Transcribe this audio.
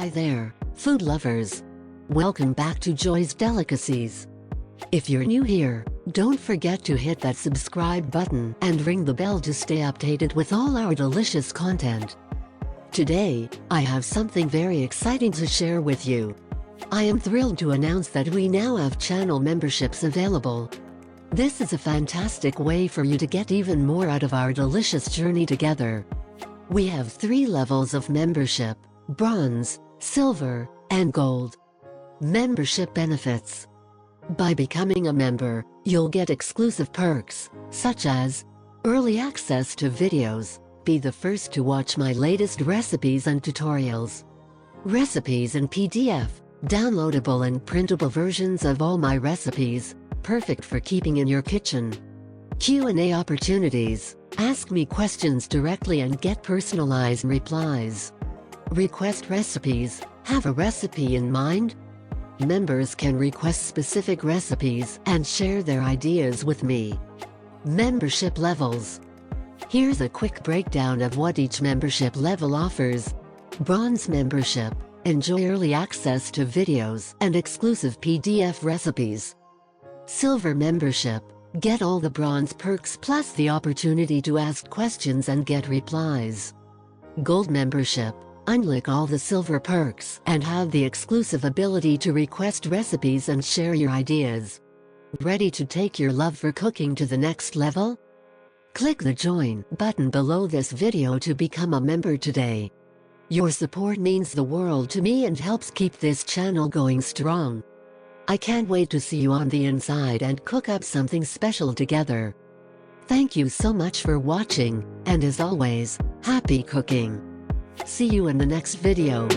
Hi there, food lovers. Welcome back to Joy's Delicacies. If you're new here, don't forget to hit that subscribe button and ring the bell to stay updated with all our delicious content. Today, I have something very exciting to share with you. I am thrilled to announce that we now have channel memberships available. This is a fantastic way for you to get even more out of our delicious journey together. We have 3 levels of membership: bronze, silver, and gold. Membership benefits. By becoming a member, you'll get exclusive perks, such as early access to videos, be the first to watch my latest recipes and tutorials, recipes in PDF, downloadable and printable versions of all my recipes, perfect for keeping in your kitchen, Q&A opportunities, ask me questions directly and get personalized replies, request recipes, have a recipe in mind? Members can request specific recipes and share their ideas with me. Membership levels. Here's a quick breakdown of what each membership level offers. Bronze membership. Enjoy early access to videos and exclusive PDF recipes. Silver membership. Get all the bronze perks plus the opportunity to ask questions and get replies. Gold membership. Unlock all the silver perks and have the exclusive ability to request recipes and share your ideas. Ready to take your love for cooking to the next level? Click the join button below this video to become a member today. Your support means the world to me and helps keep this channel going strong. I can't wait to see you on the inside and cook up something special together. Thank you so much for watching, and as always, happy cooking! See you in the next video.